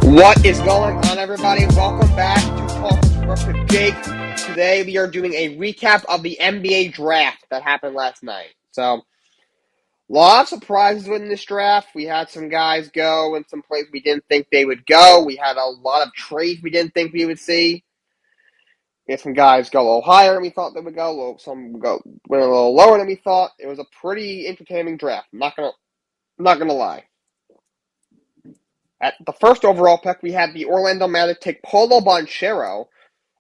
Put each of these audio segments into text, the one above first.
What is going on, everybody? Welcome back to Talkin Sports with Jake. Today we are doing a recap of the NBA draft that happened last night. So, a lot of surprises in this draft. We had some guys go in some places we didn't think they would go. We had a lot of trades we didn't think we would see. We had some guys go a little higher than we thought they would go. Some went a little lower than we thought. It was a pretty entertaining draft. I'm not gonna lie. At the first overall pick, we had the Orlando Magic take Polo Banchero,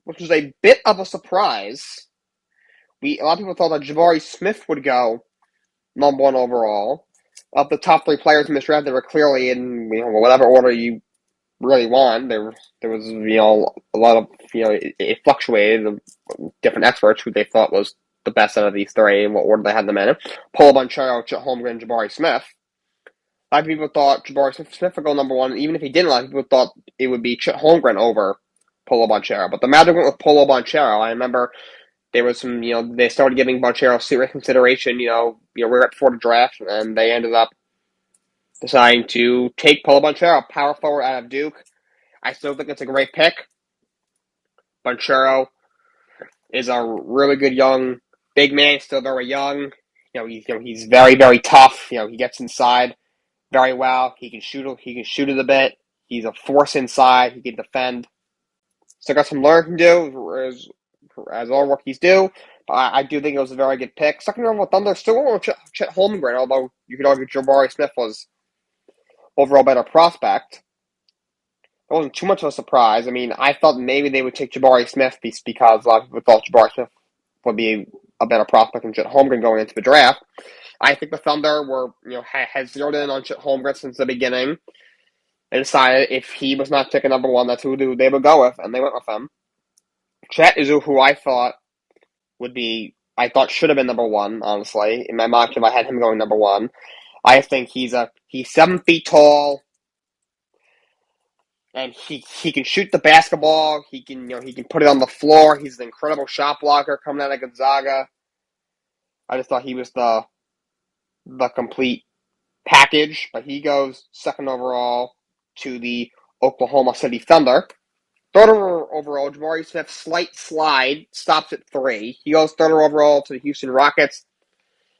which was a bit of a surprise. A lot of people thought that Jabari Smith would go number one overall. Of the top three players in this draft, they were clearly in whatever order you really want. There was a lot of it fluctuated. Different experts who they thought was the best out of these three and what order they had them in. Polo Banchero, Chet Holmgren, Jabari Smith. A lot of people thought Jabari Smith would go number one. Even if he didn't, a lot of people thought it would be Chet Holmgren over Polo Banchero. But the Magic went with Polo Banchero. I remember there was some, they started giving Banchero serious consideration, we're at before the draft, and they ended up deciding to take Polo Banchero, power forward out of Duke. I still think it's a great pick. Banchero is a really good young big man, still very young. He's very, very tough. He gets inside very well. He can shoot it a bit. He's a force inside. He can defend. Still got some learning to do, as all rookies do. But I do think it was a very good pick. Second overall Thunder still went with Chet Holmgren, although you could argue Jabari Smith was overall better prospect. It wasn't too much of a surprise. I mean, I thought maybe they would take Jabari Smith because a lot of people thought Jabari Smith would be a better prospect than Chet Holmgren going into the draft. I think the Thunder has zeroed in on Chet Holmgren since the beginning. They decided if he was not taking number one, that's who they would go with, and they went with him. Chet is who I thought should have been number one, honestly. In my mock draft, I had him going number one. I think he's 7 feet tall, and he can shoot the basketball. He can put it on the floor. He's an incredible shot blocker coming out of Gonzaga. I just thought he was the complete package, but he goes second overall to the Oklahoma City Thunder. Third overall, Jabari Smith, slight slide, stops at 3. He goes third overall to the Houston Rockets.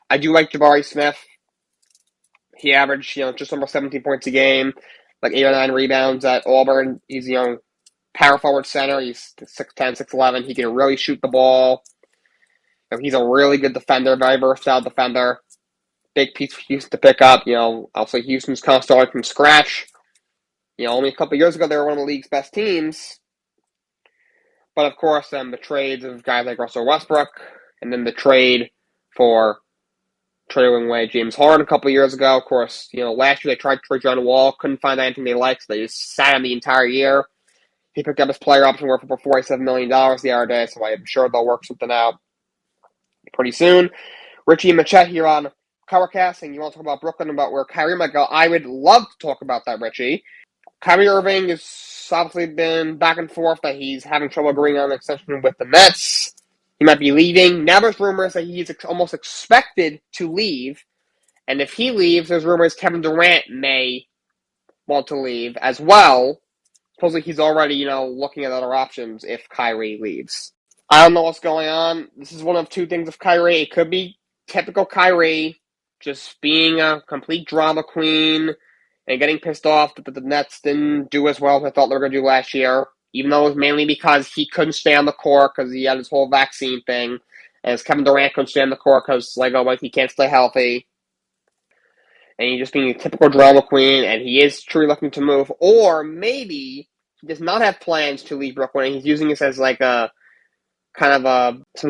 I do like Jabari Smith. He averaged, just over 17 points a game, like 8 or 9 rebounds at Auburn. He's, power forward center. He's 6'10", 6'11". He can really shoot the ball. He's a really good defender, very versatile defender. Big piece for Houston to pick up. I'll say Houston's kind of starting from scratch. Only a couple years ago, they were one of the league's best teams. But, of course, the trades of guys like Russell Westbrook, and then the trade for trading away James Harden a couple years ago. Of course, last year they tried to trade John Wall, couldn't find anything they liked, so they just sat him the entire year. He picked up his player option worth over $47 million the other day, so I'm sure they'll work something out pretty soon. Richie and Machette here on Covercast, and you want to talk about Brooklyn, about where Kyrie might go. I would love to talk about that, Richie. Kyrie Irving has obviously been back and forth that he's having trouble agreeing on an extension with the Nets. He might be leaving. Now there's rumors that he's almost expected to leave. And if he leaves, there's rumors Kevin Durant may want to leave as well. Supposedly he's already, looking at other options if Kyrie leaves. I don't know what's going on. This is one of two things with Kyrie. It could be typical Kyrie, just being a complete drama queen and getting pissed off that the Nets didn't do as well as I thought they were going to do last year, even though it was mainly because he couldn't stay on the court because he had his whole vaccine thing, and Kevin Durant couldn't stay on the court because, he can't stay healthy. And he's just being a typical drama queen, and he is truly looking to move. Or maybe he does not have plans to leave Brooklyn, and he's using this as some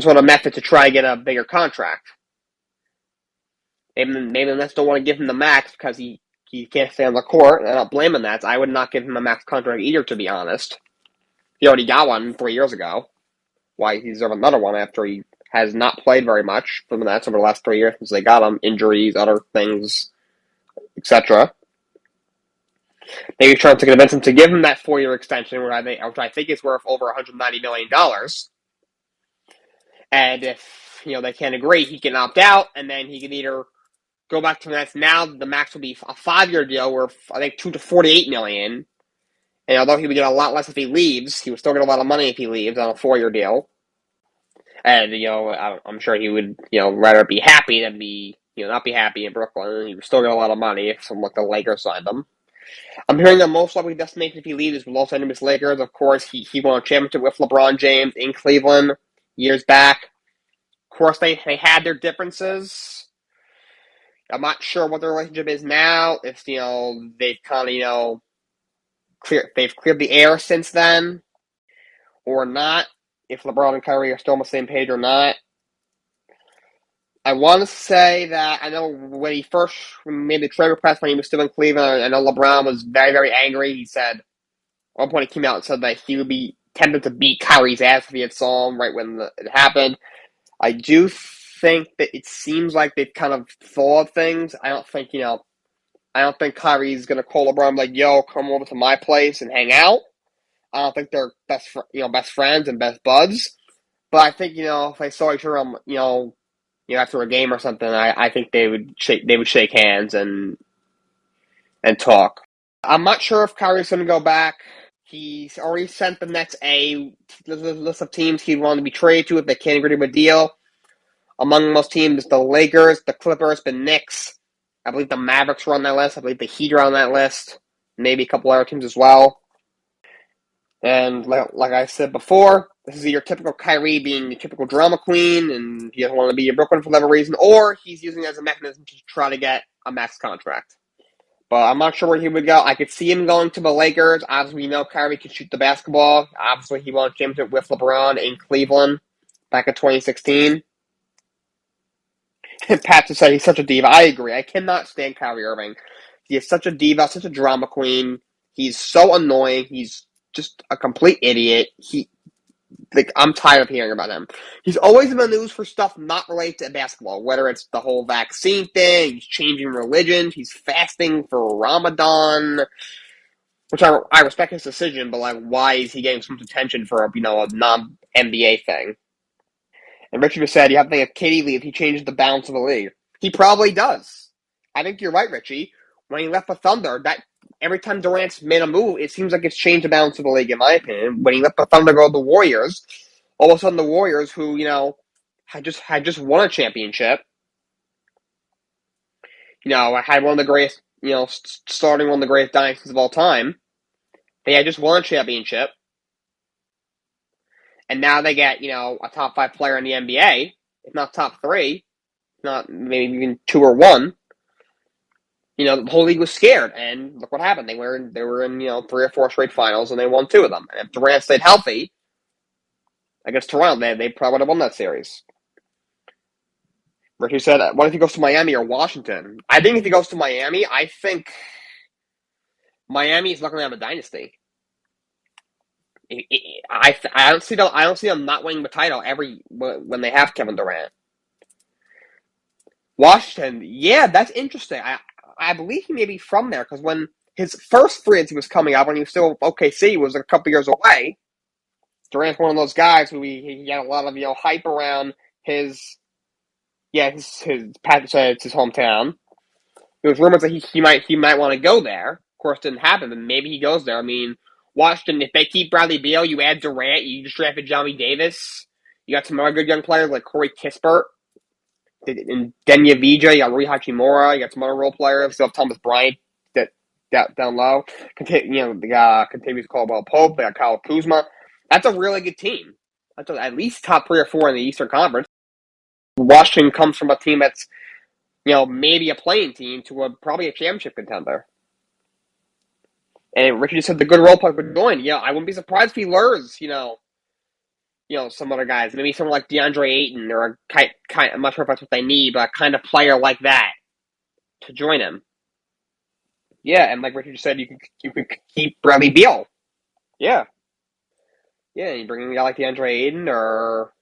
sort of method to try to get a bigger contract. Maybe the Nets don't want to give him the max because he can't stay on the court, and I don't blame him that. I would not give him a max contract either, to be honest. He already got one 3 years ago. Why he deserves another one after he has not played very much for the Nets over the last 3 years since they got him. Injuries, other things, etc. Maybe trying to convince him to give him that 4-year extension, which I think is worth over $190 million. And if they can't agree, he can opt out, and then he can either go back to the Nets. Now the max will be a 5-year deal worth, I think, $2 to $48 million. And although he would get a lot less if he leaves, he would still get a lot of money if he leaves on a 4-year deal. And, I'm sure he would, rather be happy than not be happy in Brooklyn. He would still get a lot of money if someone like the Lakers signed him. I'm hearing the most likely destination if he leaves is Los Angeles Lakers. Of course, he won a championship with LeBron James in Cleveland years back. Of course, they had their differences. I'm not sure what their relationship is now. If they've kind of they've cleared the air since then, or not. If LeBron and Kyrie are still on the same page or not. I want to say that I know when he first made the trade request when he was still in Cleveland, I know LeBron was very, very angry. He said, at one point he came out and said that he would be tempted to beat Kyrie's ass if he had saw him right when it happened. I do think that it seems like they've kind of thawed things. I don't think, Kyrie's going to call LeBron like, yo, come over to my place and hang out. I don't think they're best friends and best buds. But I think, if they saw each other, after a game or something, I think they would shake hands and talk. I'm not sure if Kyrie's going to go back. He's already sent the Nets a list of teams he'd want to be traded to if they can't agree to a deal. Among those teams, the Lakers, the Clippers, the Knicks. I believe the Mavericks were on that list. I believe the Heat are on that list. Maybe a couple other teams as well. And like I said before, this is your typical Kyrie being the typical drama queen, and he doesn't want to be in Brooklyn for whatever reason, or he's using it as a mechanism to try to get a max contract. But I'm not sure where he would go. I could see him going to the Lakers. Obviously, we know Kyrie can shoot the basketball. Obviously, he won a championship with LeBron in Cleveland back in 2016. And Pat just said he's such a diva. I agree. I cannot stand Kyrie Irving. He is such a diva, such a drama queen. He's so annoying. He's just a complete idiot. I'm tired of hearing about him. He's always in the news for stuff not related to basketball, whether it's the whole vaccine thing, he's changing religions, he's fasting for Ramadan, which I respect his decision, but why is he getting so much attention for a non-NBA thing? And Richard just said, you have to think if KD leaves, he changes the balance of the league. He probably does. I think you're right, Richie. When he left the Thunder, that every time Durant's made a move, it seems like it's changed the balance of the league, in my opinion. When he let the Thunder go to the Warriors, all of a sudden the Warriors, who, had just won a championship, had one of the greatest, starting one of the greatest dynasties of all time. They had just won a championship. And now they get, a top 5 player in the NBA, if not top 3, not maybe even 2 or 1. The whole league was scared, and look what happened. They were in 3 or 4 straight finals, and they won 2 of them. And if Durant stayed healthy against Toronto, they probably would have won that series. Ricky said, what if he goes to Miami or Washington? I think if he goes to Miami, I think Miami is not going to have a dynasty. I don't see them not winning the title when they have Kevin Durant. Washington, yeah, that's interesting. I believe he may be from there because when his first free agency was coming up, when he was still OKC, was a couple years away. Durant's one of those guys who he had a lot of hype around his Pat said it's his hometown. There was rumors that he might want to go there. Of course, it didn't happen, but maybe he goes there. I mean, Washington, if they keep Bradley Beal, you add Durant, you just drafted Johnny Davis. You got some other good young players like Corey Kispert and Denya Vija. You got Rui Hachimura. You got some other role players. You still have Thomas Bryant down low. They got Contavious Caldwell-Pope. They got Kyle Kuzma. That's a really good team. That's at least top 3 or 4 in the Eastern Conference. Washington comes from a team that's, maybe a playing team to probably a championship contender. And Richard just said the good role player would join. I wouldn't be surprised if he lures, some other guys. Maybe someone like DeAndre Ayton or I'm not sure if that's what they need, but a kind of player like that to join him. Yeah, and like Richard just said, you could keep Bradley Beal. Yeah. Yeah, you bring in a guy like DeAndre Ayton or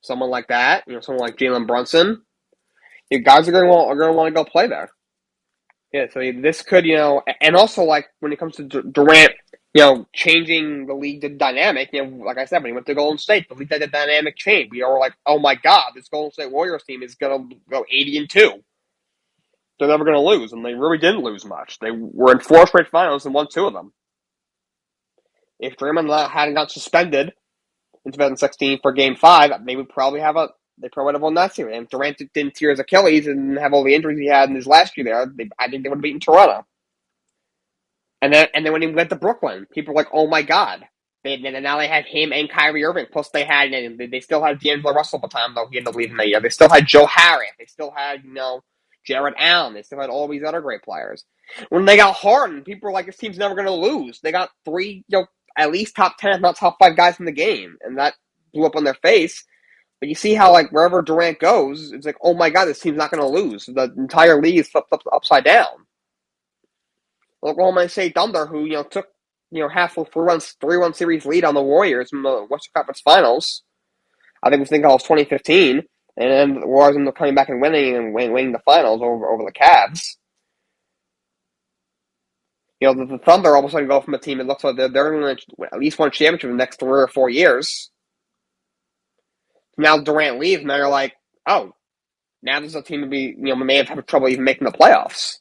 someone like that, someone like Jalen Brunson. Guys are going to want to go play there. Yeah, so this could, and also when it comes to Durant, changing the league dynamic, like I said, when he went to Golden State, the league had a dynamic change. We all were like, oh my God, this Golden State Warriors team is going to go 80-2. They're never going to lose, and they really didn't lose much. They were in 4 straight finals and won 2 of them. if Draymond hadn't got suspended in 2016 for Game 5, they would probably they probably would have won that series. And if Durant didn't tear his Achilles and have all the injuries he had in his last year there, I think they would have beaten Toronto. And then when he went to Brooklyn, people were like, "Oh my God!" Now they had him and Kyrie Irving. Plus they still had D'Angelo Russell at the time, though he ended up leaving that year. They still had Joe Harris. They still had Jared Allen. They still had all these other great players. When they got Harden, people were like, "This team's never going to lose." They got three at least top 10, if not top 5 guys in the game, and that blew up on their face. But you see how wherever Durant goes, it's like, "Oh my God, this team's not going to lose." The entire league is flipped upside down. Oklahoma State Thunder, who took half a 3-1 series lead on the Warriors in the Western Conference Finals. I think it was 2015, and then the Warriors ended up coming back and winning the finals over the Cavs. The Thunder all of a sudden go from a team that looks like they're going to at least win a championship in the next 3 or 4 years. Now Durant leaves, and they're like, oh, now this is a team that may have had trouble even making the playoffs.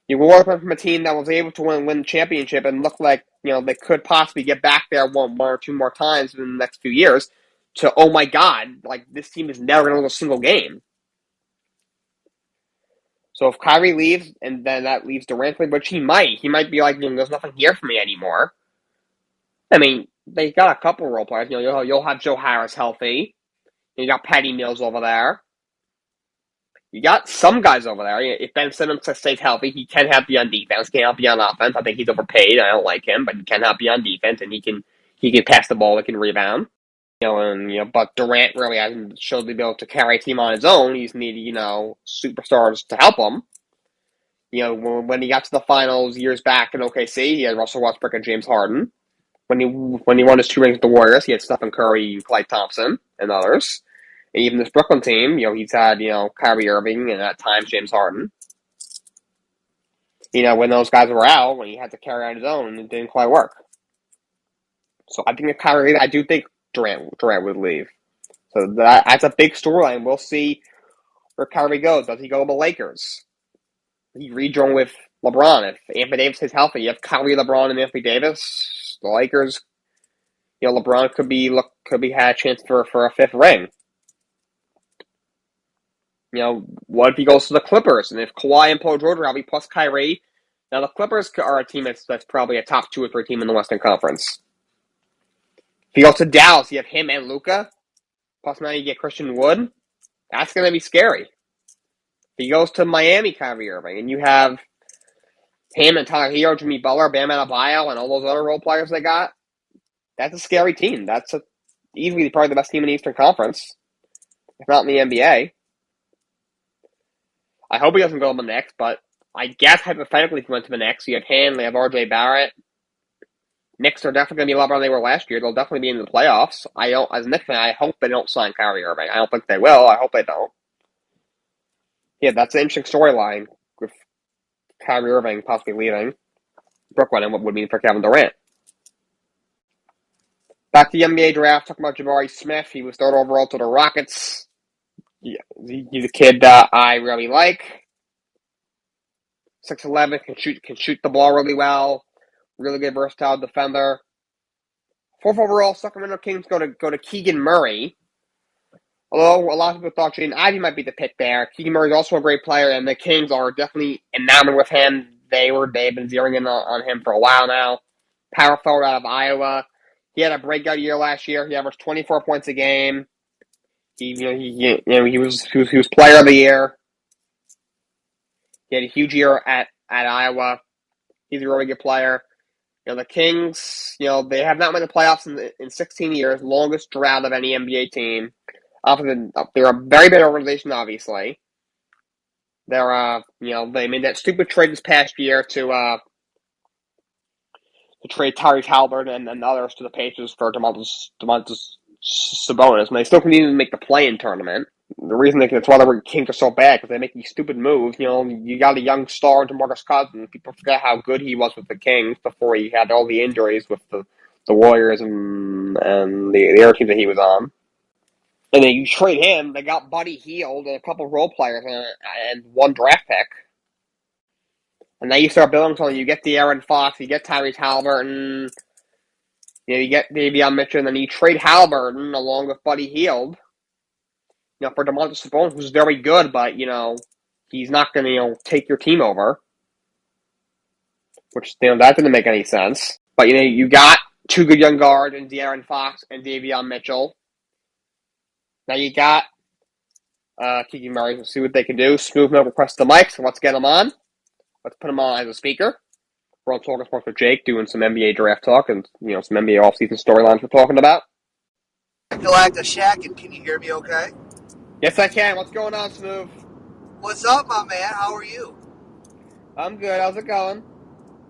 You were from a team that was able to win the championship and looked like they could possibly get back there one or two more times in the next few years. To oh my God, this team is never going to lose a single game. So if Kyrie leaves and then that leaves Durant, which he might be like, there's nothing here for me anymore. I mean, they got a couple role players. You'll have Joe Harris healthy. You got Patty Mills over there. You got some guys over there. If Ben Simmons stays healthy, he can help you on defense. Can't help you on offense. I think he's overpaid. I don't like him, but he can help you on defense, and he can pass the ball. He can rebound. But Durant really hasn't showed the ability to carry a team on his own. He's needed superstars to help him. When he got to the finals years back in OKC, he had Russell Westbrook and James Harden. When he won his 2 rings with the Warriors, he had Stephen Curry, Klay Thompson, and others. And even this Brooklyn team, he's had, Kyrie Irving and at times James Harden. When those guys were out, when he had to carry on his own, it didn't quite work. So I think I do think Durant would leave. So that's a big storyline. We'll see where Kyrie goes. Does he go to the Lakers? He rejoin with LeBron. If Anthony Davis is healthy, you have Kyrie, LeBron, and Anthony Davis. The Lakers, LeBron could be had a chance for a 5th ring. What if he goes to the Clippers? And if Kawhi and Paul George are healthy, plus Kyrie, now the Clippers are a team that's probably a top 2 or 3 team in the Western Conference. If he goes to Dallas, you have him and Luka, plus now you get Christian Wood. That's going to be scary. If he goes to Miami, Kyrie Irving, and you have him and Tyler Hero, Jimmy Butler, Bam Adebayo, and all those other role players they got, that's a scary team. That's easily probably the best team in the Eastern Conference, if not in the NBA. I hope he doesn't go to the Knicks, but I guess hypothetically if he went to the Knicks, you have him, they have RJ Barrett. Knicks are definitely going to be a lot better than they were last year. They'll definitely be in the playoffs. As a Knicks fan, I hope they don't sign Kyrie Irving. I don't think they will. I hope they don't. Yeah, that's an interesting storyline with Kyrie Irving possibly leaving Brooklyn and what would mean for Kevin Durant. Back to the NBA draft, talking about Jabari Smith. He was 3rd overall to the Rockets. Yeah, he's a kid I really like. 6'11", can shoot the ball really well. Really good versatile defender. 4th overall, Sacramento Kings go to Keegan Murray. Although a lot of people thought Jaden Ivey might be the pick there. Keegan Murray is also a great player, and the Kings are definitely enamored with him. They've been zeroing in on him for a while now. Power forward out of Iowa. He had a breakout year last year. He averaged 24 points a game. He was player of the year. He had a huge year at Iowa. He's a really good player. The Kings, they have not made the playoffs in 16 years, longest drought of any NBA team. They're a very big organization, obviously. They made that stupid trade this past year to trade Tyrese Halliburton and others to the Pacers for Domantas Sabonis, and they still couldn't even make the play-in tournament. The reason that's why the Kings are so bad, because they make these stupid moves. You got a young star in DeMarcus Cousins. People forget how good he was with the Kings before he had all the injuries with the Warriors and the other teams that he was on. And then you trade him, they got Buddy Hield and a couple role players and 1 draft pick. And now you start building something. You get the Aaron Fox, you get Tyrese Halliburton, you get Davion Mitchell, and then you trade Halliburton along with Buddy Hield, for DeMontis Sabonis, who's very good, but, he's not going to, take your team over. Which, that didn't make any sense. But, you got two good young guards in De'Aaron Fox and Davion Mitchell. Now you got Kiki Murray. We'll see what they can do. Smooth Milk request the mic, so let's get them on. Let's put them on as a speaker. We're on Talkin Sports with Jake, doing some NBA draft talk and, some NBA offseason storylines we're talking about. Galacta Shack, and can you hear me okay? Yes, I can. What's going on, Smooth? What's up, my man? How are you? I'm good. How's it going?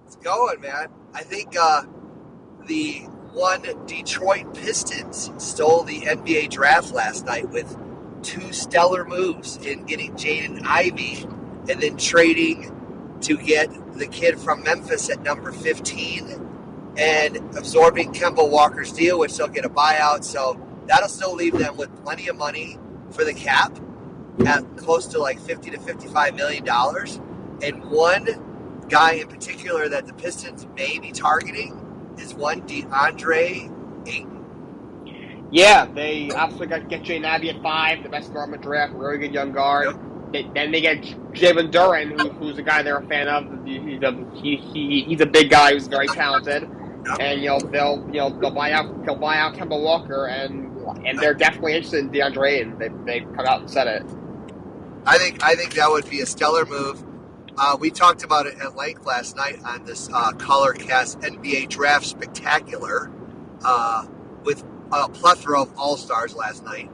It's going, man. I think the one Detroit Pistons stole the NBA draft last night with two stellar moves in getting Jaden Ivey and then trading to get the kid from Memphis at number 15 and absorbing Kemba Walker's deal, which they'll get a buyout. So that'll still leave them with plenty of money for the cap at close to like $50 to $55 million. And one guy in particular that the Pistons may be targeting is one DeAndre Ayton. Yeah, they obviously got to get Jay Nabby at 5, the best guard in the draft, really good young guard. Yep. Then they get Jalen Duren, who's a guy they're a fan of. He's a big guy who's very talented, yep. And they'll buy out Kemba Walker, and they're definitely interested in DeAndre Ayton. They've come out and said it. I think that would be a stellar move. We talked about it at length last night on this Colorcast NBA Draft Spectacular with a plethora of all-stars last night.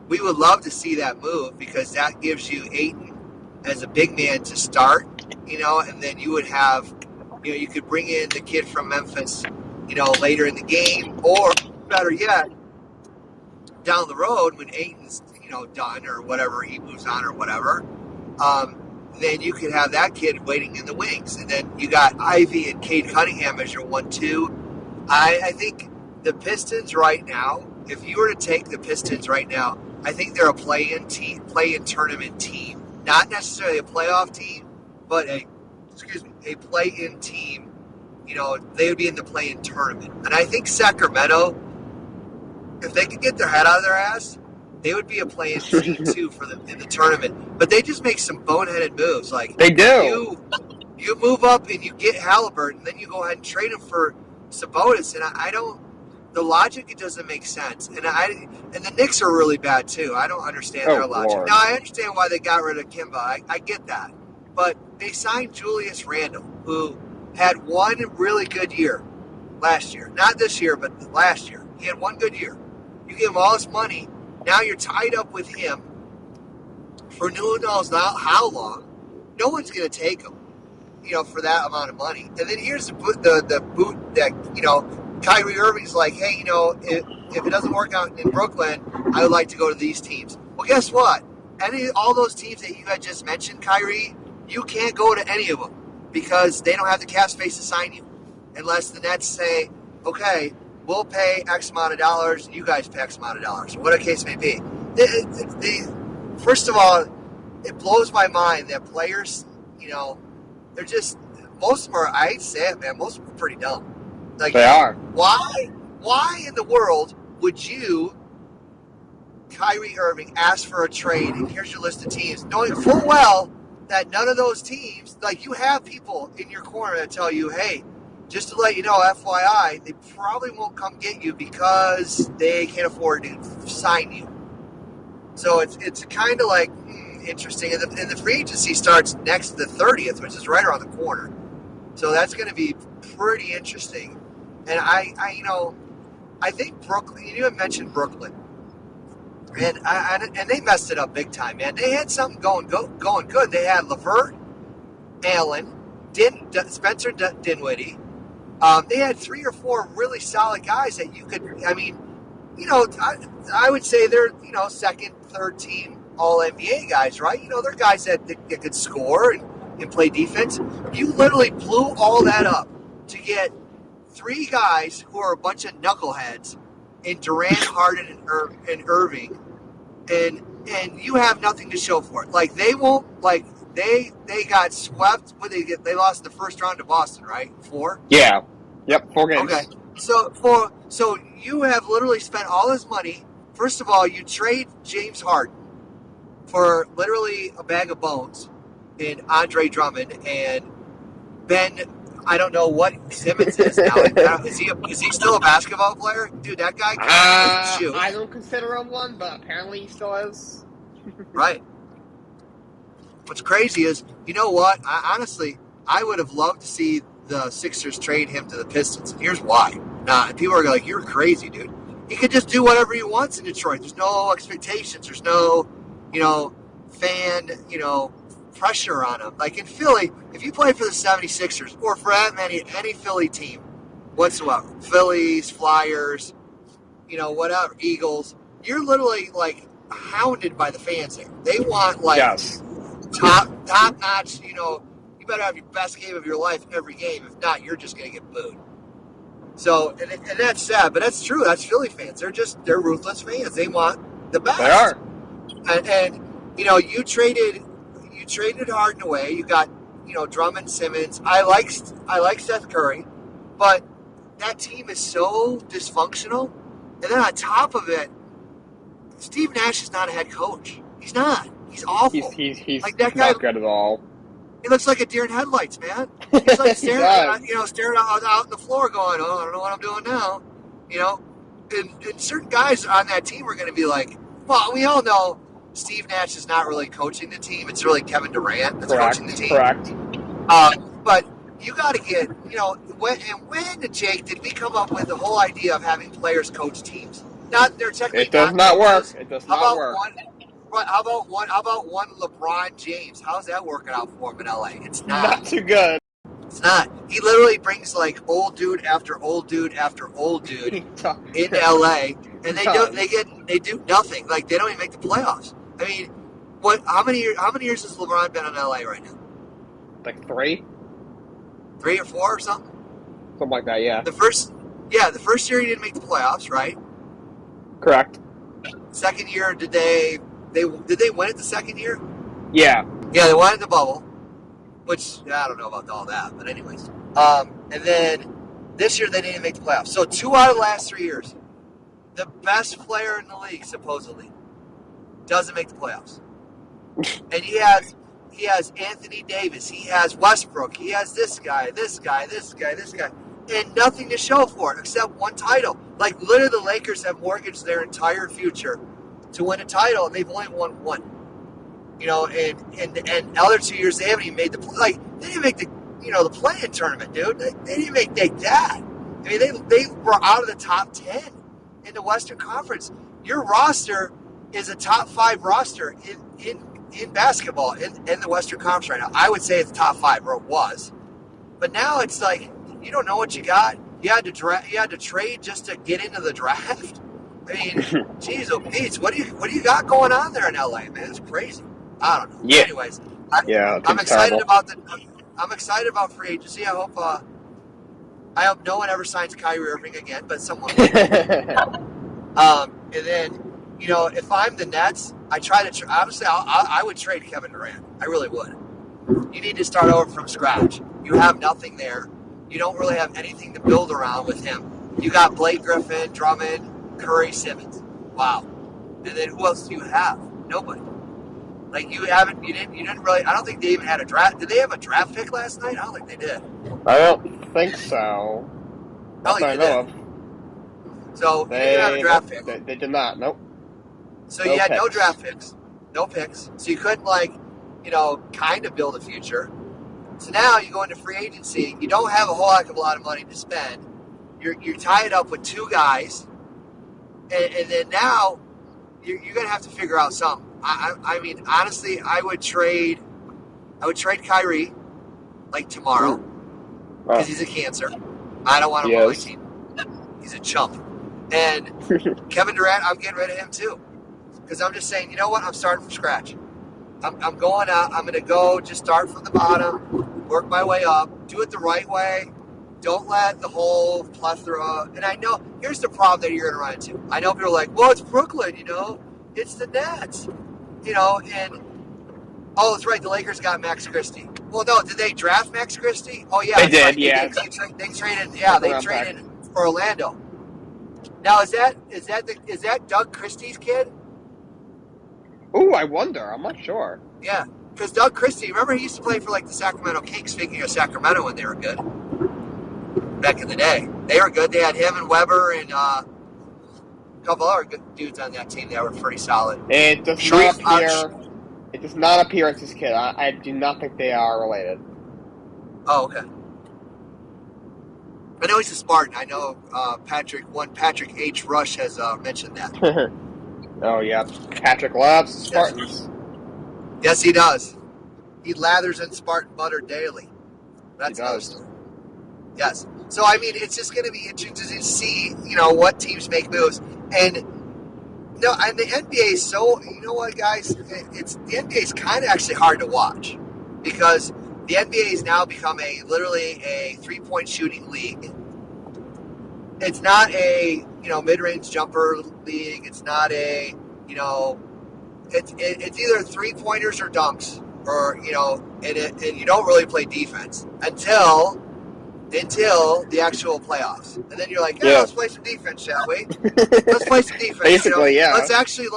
We would love to see that move because that gives you Ayton as a big man to start, and then you would have, you could bring in the kid from Memphis, later in the game, or better yet, down the road when Ayton's, done or whatever, he moves on or whatever, then you could have that kid waiting in the wings. And then you got Ivy and Cade Cunningham as your 1-2. I think the Pistons right now, if you were to take the Pistons right now, I think they're a play-in tournament team. Not necessarily a playoff team, but a play-in team. They would be in the play-in tournament. And I think Sacramento, if they could get their head out of their ass, they would be a play-in team too for them in the tournament. But they just make some boneheaded moves. Like they do. You move up and you get Halliburton, then you go ahead and trade him for Sabonis, and I don't. The logic, it doesn't make sense. And the Knicks are really bad too. I don't understand their logic. Lord. Now I understand why they got rid of Kemba. I get that. But they signed Julius Randle, who had one really good year last year. Not this year, but last year. He had one good year. You give him all this money. Now you're tied up with him for who knows how long. No one's going to take him, for that amount of money. And then here's the boot that, Kyrie Irving's like, hey, if it doesn't work out in Brooklyn, I would like to go to these teams. Well, guess what? All those teams that you had just mentioned, Kyrie, you can't go to any of them because they don't have the cap space to sign you unless the Nets say, okay, we'll pay X amount of dollars, you guys pay X amount of dollars, whatever the case may be. First of all, it blows my mind that players, they're just, most of them are, I hate to say it, man, most of them are pretty dumb. Like, they are. Why in the world would you, Kyrie Irving, ask for a trade, and here's your list of teams, knowing full well that none of those teams, like you have people in your corner that tell you, hey, just to let you know, FYI, they probably won't come get you because they can't afford to sign you. So it's kind of like interesting. And the free agency starts next the 30th, which is right around the corner. So that's going to be pretty interesting. And I think Brooklyn. You had mentioned Brooklyn, and they messed it up big time, man. They had something going good. They had LeVert, Allen, Spencer Dinwiddie. They had 3 or 4 really solid guys that you could. I mean, I would say they're second, third team All NBA guys, right? They're guys that could score and play defense. You literally blew all that up to get 3 guys who are a bunch of knuckleheads in Durant, Harden, and Irving, and you have nothing to show for it. Like they won't They got swept. What they lost the first round to Boston, right? 4. Yeah. Yep. 4 Okay. games. So you have literally spent all this money. First of all, you trade James Harden for literally a bag of bones in Andre Drummond and Ben. I don't know what Simmons is now. Is he still a basketball player? Dude, that guy can't shoot. I don't consider him one, but apparently he still is. Right. What's crazy is, you know what? Honestly, I would have loved to see the Sixers trade him to the Pistons. And here's why. People are like, you're crazy, dude. He could just do whatever he wants in Detroit. There's no expectations. There's no, fan, pressure on him. Like in Philly, if you play for the 76ers or for any Philly team whatsoever, Phillies, Flyers, whatever, Eagles, you're literally like hounded by the fans there. They want Yes. top notch, you better have your best game of your life every game. If not, you're just going to get booed. So, and that's sad, but that's true. That's Philly fans. They're ruthless fans. They want the best. They are. And you traded Harden away. You got, Drummond, Simmons. I like Seth Curry, but that team is so dysfunctional. And then on top of it, Steve Nash is not a head coach. He's not. He's awful. He's like that guy, not good at all. He looks like a deer in headlights, man. He's like staring out on the floor going, oh, I don't know what I'm doing now. And certain guys on that team are going to be like, well, we all know Steve Nash is not really coaching the team. It's really Kevin Durant that's coaching the team. Correct. But you got to get, when, Jake, did we come up with the whole idea of having players coach teams? They're technically It does not work. It does not work. How about one LeBron James? How's that working out for him in LA? It's Not too good. It's not. He literally brings like old dude after old dude after old dude in LA, and they do nothing. Like they don't even make the playoffs. I mean, how many years has LeBron been in LA right now? Like 3? 3 or 4 or something? Something like that, yeah. The first year he didn't make the playoffs, right? Correct. Second year, did they win it the second year? Yeah. Yeah, they won in the bubble, which I don't know about all that, but anyways. And then this year they didn't make the playoffs. So 2 out of the last 3 years, the best player in the league supposedly doesn't make the playoffs. And he has Anthony Davis, he has Westbrook, he has this guy, and nothing to show for it except one title. Like literally, the Lakers have mortgaged their entire future to win a title, and they've only won 1. And other 2 years they haven't even made they didn't make the play-in tournament, dude. They didn't make that. I mean, they were out of the top 10 in the Western Conference. Your roster is a top 5 roster in basketball in the Western Conference right now. I would say it's top 5, or it was, but now it's like you don't know what you got. You had to trade just to get into the draft. I mean, geez, Pete, what do you got going on there in LA, man? It's crazy. I don't know. Yeah. Anyways, I'm excited I'm excited about free agency. I hope no one ever signs Kyrie Irving again, but someone will. And then, if I'm the Nets, obviously I would trade Kevin Durant. I really would. You need to start over from scratch. You have nothing there. You don't really have anything to build around with him. You got Blake Griffin, Drummond, Curry, Simmons. Wow. And then who else do you have? Nobody. Like you didn't really. I don't think they even had a draft. Did they have a draft pick last night? I don't think they did. I don't think so. That's I know of. So they didn't have a draft pick. They did not. Nope. So you had no draft picks, no picks. So you couldn't kind of build a future. So now you go into free agency. You don't have a whole heck of a lot of money to spend. You're tied up with 2 guys, and then now you're going to have to figure out something. I mean, honestly, I would trade Kyrie like tomorrow because he's a cancer. I don't want him on my team. He's a chump. And Kevin Durant, I'm getting rid of him too because I'm just saying, you know what? I'm starting from scratch. I'm going out. I'm going to go just start from the bottom, work my way up, do it the right way. Don't let the whole plethora. And I know here's the problem that you're going to run into. I know people are like, well, it's Brooklyn, it's the Nets, and Oh, that's right. The Lakers got Max Christie. Well, no, did they draft Max Christie? Oh, yeah, They that's did, right. They yeah. did. They traded. Yeah, Second they round pick. traded for Orlando. Now, is that Doug Christie's kid? Ooh, I wonder. I'm not sure. Yeah, because Doug Christie, remember he used to play for like the Sacramento Kings. Speaking of Sacramento, when they were good back in the day, they were good. They had him and Weber and a couple other good dudes on that team that were pretty solid. It does Sharif, not appear. It does not appear it's his kid. I do not think they are related. Oh, okay. I know he's a Spartan. I know Patrick H. Rush has mentioned that. Oh yeah, Patrick loves Spartans. Yes, he does. He lathers in Spartan butter daily. That's He another does. story. Yes. So I mean, it's just going to be interesting to see, what teams make moves. And and the NBA is so, you know what, guys? The NBA is kind of actually hard to watch because the NBA has now become literally a 3-point shooting league. It's not a mid-range jumper league. It's not a it's either 3-pointers or dunks, or and you don't really play defense until the actual playoffs, and then you're like, yeah, let's play some defense, shall we? Let's play some defense. Basically, yeah. Let's actually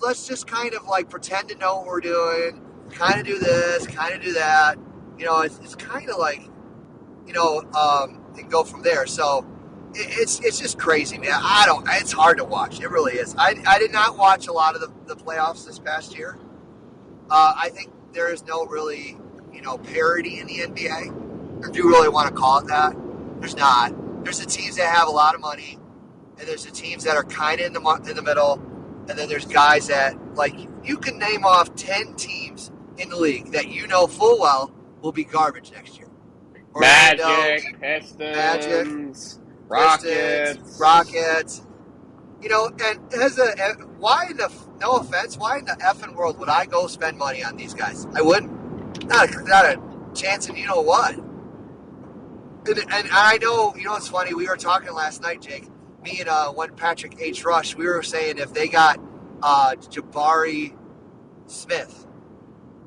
let's just kind of pretend to know what we're doing, kind of do this, kind of do that. It's kind of like and go from there. So it's just crazy, man. It's hard to watch. It really is. I did not watch a lot of the playoffs this past year. I think there is no really parity in the NBA, if you really want to call it that. There's not. There's the teams that have a lot of money, and there's the teams that are kind of in the middle, and then there's guys that you can name off 10 teams in the league that full well will be garbage next year. Orlando, Pistons, Rockets. And why in the no offense, why in the effing world would I go spend money on these guys? I wouldn't. Not a chance in what. And I know, it's funny. We were talking last night, Jake. Me and one Patrick H. Rush. We were saying if they got Jabari Smith,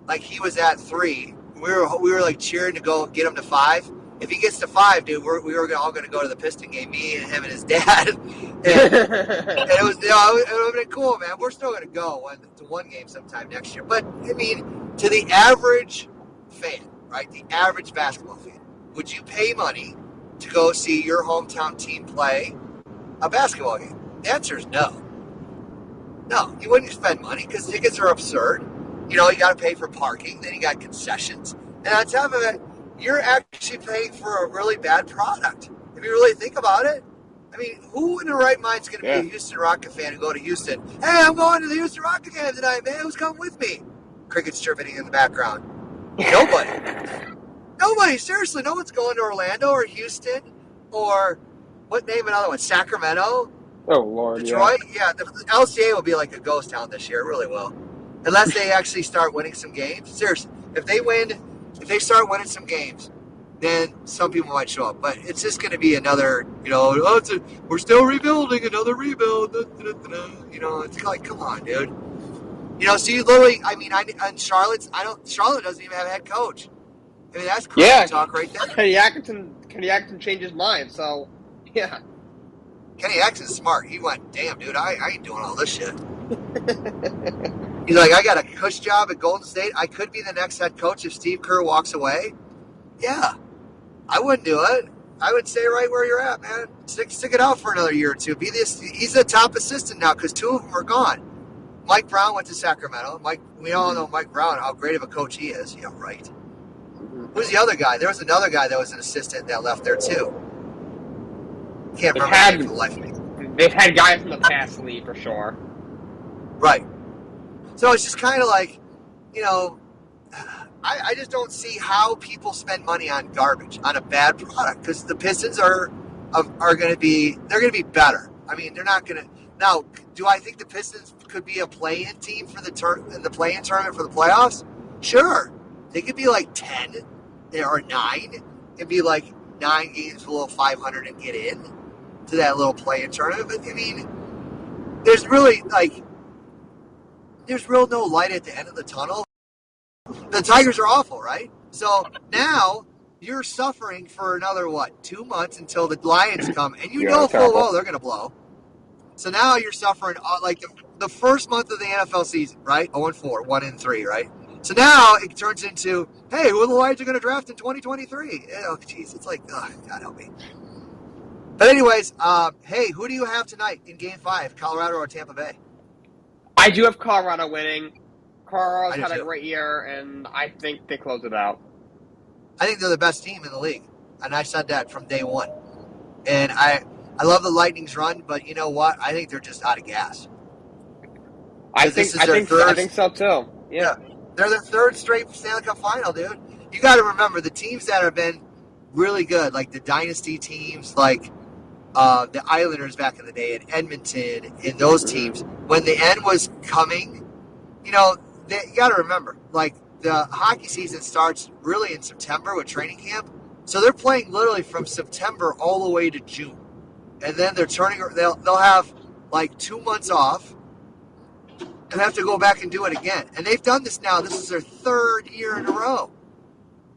like he was at 3. We were cheering to go get him to 5. If he gets to 5, dude, we were all going to go to the Piston game. Me and him and his dad, and it was it would have been cool, man. We're still going to go to one game sometime next year. But I mean, to the average fan, right? The average basketball fan, would you pay money to go see your hometown team play a basketball game? The answer is no. No, you wouldn't spend money because tickets are absurd. You got to pay for parking. Then you got concessions. And on top of it, you're actually paying for a really bad product. If you really think about it, I mean, who in their right mind is going to be a Houston Rocket fan and go to Houston? Hey, I'm going to the Houston Rocket game tonight, man. Who's coming with me? Crickets chirping in the background. Nobody. Nobody. Seriously, no one's going to Orlando or Houston or name another one? Sacramento? Oh, Lord. Detroit? Yeah, the LCA will be like a ghost town this year. It really will. Unless they actually start winning some games. Seriously, if they start winning some games, then some people might show up. But it's just going to be another, we're still rebuilding, another rebuild. It's like, come on, dude. So you literally, and Charlotte doesn't even have a head coach. I mean, that's crazy talk right there. Kenny Atkinson changed his mind, so, yeah. Kenny Atkinson's smart. He went, damn, dude, I ain't doing all this shit. He's like, I got a cush job at Golden State. I could be the next head coach if Steve Kerr walks away. Yeah, I wouldn't do it. I would stay right where you're at, man. Stick it out for another year or two. He's the top assistant now because 2 of them are gone. Mike Brown went to Sacramento. We all know Mike Brown, how great of a coach he is. Yeah, right. Who's the other guy? There was another guy that was an assistant that left there too. Can't remember his name for the life of me. They've had guys in the past leave for sure. Right. So it's just kind of like, I just don't see how people spend money on garbage, on a bad product, because the Pistons are going to be better. I mean, they're not going to. Now, do I think the Pistons could be a play-in team for the play-in tournament for the playoffs? Sure. They could be like 10 or 9 and be like 9 games below 500 and get in to that little play-in tournament. But, I mean, there's really, there's real no light at the end of the tunnel. The Tigers are awful, right? So now you're suffering for another, 2 months until the Lions come, and you Yeah, know they're full terrible. well they're going to blow. So now you're suffering like the first month of the NFL season, right? 0-4, 1-3, right? So now it turns into, hey, who are the Lions are going to draft in 2023? Oh, jeez, it's like, oh, God help me. But anyways, hey, who do you have tonight in Game 5, Colorado or Tampa Bay? I do have Colorado winning. I Colorado's do had a too. great year, and I think they close it out. I think they're the best team in the league, and I said that from day one. And I love the Lightning's run, but you know what? I think they're just out of gas I because this think is I their think I third. think so too. Yeah. Yeah, they're their third straight Stanley Cup final, dude. You got to remember the teams that have been really good, like the dynasty teams, like the Islanders back in the day, and Edmonton, and those Mm-hmm. teams. When the end was coming, you know, you got to remember, like the hockey season starts really in September with training camp, so they're playing literally from September all the way to June, and then they're turning. They'll have like 2 months off and have to go back and do it again. And they've done this now. This is their third year in a row.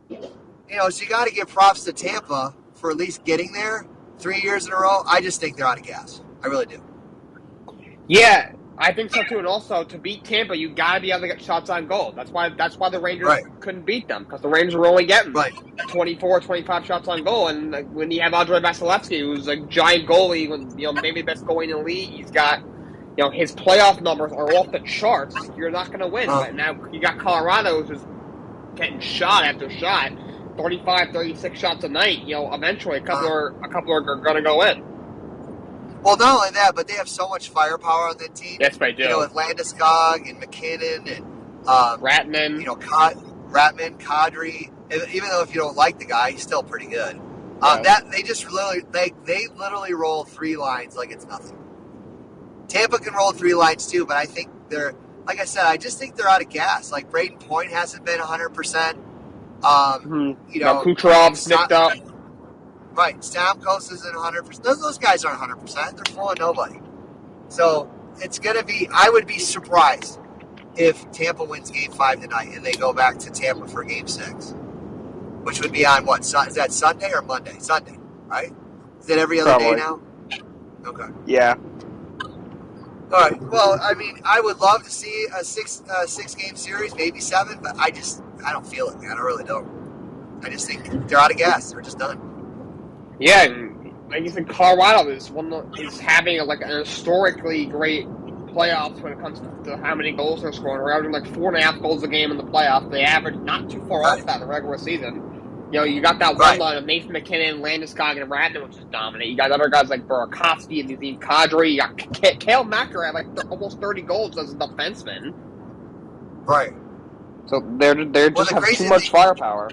You know, so you got to give props to Tampa for at least getting there 3 years in a row. I just think they're out of gas. I really do. Yeah, I think so too. And also, to beat Tampa, you got to be able to get shots on goal. That's why the Rangers Right, couldn't beat them, because the Rangers were only getting right. 24, 25 shots on goal. And when you have Andrei Vasilevsky, who's a giant goalie, maybe the best goalie in the league, he's got, his playoff numbers are off the charts. You're not going to win. But now you got Colorado, who's just getting shot after shot, 35, 36 shots a night. Eventually a couple are going to go in. Well, not only that, but they have so much firepower on that team. Yes, they do. You know, with Landeskog and McKinnon and Ratman. Ratman, Kadri. Even though if you don't like the guy, he's still pretty good. Yeah. That they just they literally roll 3 lines like it's nothing. Tampa can roll 3 lines too, but I think they're, like I said, I just think they're out of gas. Like Braden Point hasn't been 100%. You know, Kucherov's nicked up. Right, Stamkos isn't 100%. Those guys aren't 100%. They're full of nobody. So it's going to be, I would be surprised if Tampa wins Game 5 tonight and they go back to Tampa for Game 6, which would be on what? Is that Sunday or Monday? Sunday, right? Is it every other day now? Okay. Yeah. All right. Well, I mean, I would love to see a six game series, maybe 7, but I don't feel it, man. I really don't. I just think they're out of gas. They're just done. Yeah, and like you said, Colorado is having an historically great playoffs when it comes to how many goals they're scoring. We're averaging 4.5 goals a game in the playoffs. They average not too far off that in the regular season. You got that one line of Nathan McKinnon, Landeskog, and Ratman, which is dominant. You got other guys like Burakovsky and Nazem Kadri. You got Kale Macker at almost 30 goals as a defenseman. Right. So they're just have too much firepower.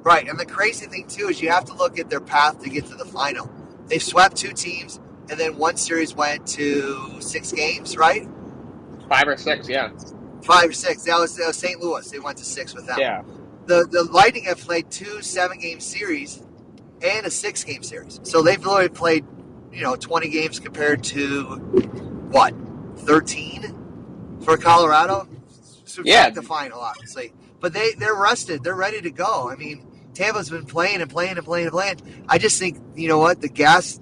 Right, and the crazy thing, too, is you have to look at their path to get to the final. They swept 2 teams, and then one series went to 6 games, right? 5 or 6, yeah. 5 or 6. That was St. Louis. They went to 6 with them. Yeah. The Lightning have played 2 7-game series and a 6-game series. So they've literally played, 20 games compared to, 13 for Colorado? Subtract the final, obviously. But they're rested. They're ready to go. I mean, Tampa's been playing and playing and playing and playing. I just think, you know what, the gas